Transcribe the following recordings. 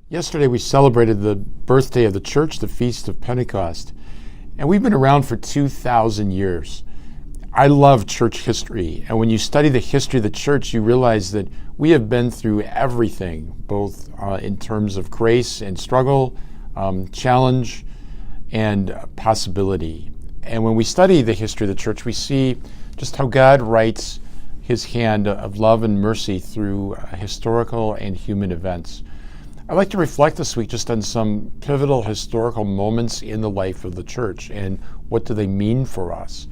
Yesterday we celebrated the birthday of the church, the Feast of Pentecost, and we've been around for 2,000 years. I love church history, and when you study the history of the church, you realize that we have been through everything, both in terms of grace and struggle, challenge, and possibility. And when we study the history of the church, we see just how God writes his hand of love and mercy through historical and human events. I'd like to reflect this week just on some pivotal historical moments in the life of the church and what do they mean for us.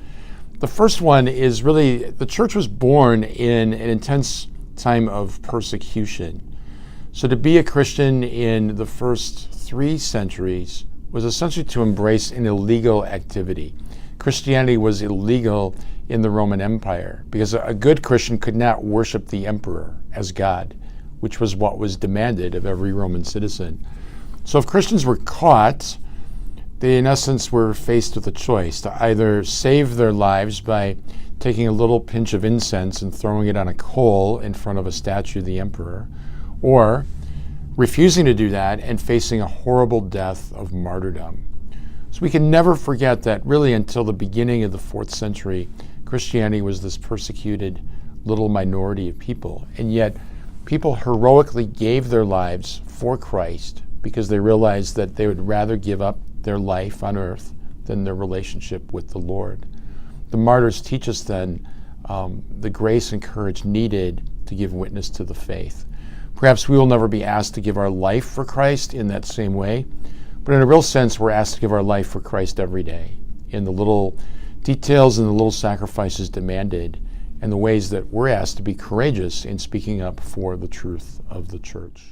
The first one is really the church was born in an intense time of persecution. So to be a Christian in the first 3 centuries was essentially to embrace an illegal activity. Christianity was illegal in the Roman Empire because a good Christian could not worship the emperor as God, which was what was demanded of every Roman citizen. So if Christians were caught, they in essence were faced with a choice to either save their lives by taking a little pinch of incense and throwing it on a coal in front of a statue of the emperor, or refusing to do that and facing a horrible death of martyrdom. So we can never forget that really until the beginning of the 4th century, Christianity was this persecuted little minority of people. And yet people heroically gave their lives for Christ because they realized that they would rather give up their life on earth than their relationship with the Lord. The martyrs teach us then the grace and courage needed to give witness to the faith. Perhaps we will never be asked to give our life for Christ in that same way, but in a real sense, we're asked to give our life for Christ every day in the little details and the little sacrifices demanded and the ways that we're asked to be courageous in speaking up for the truth of the church.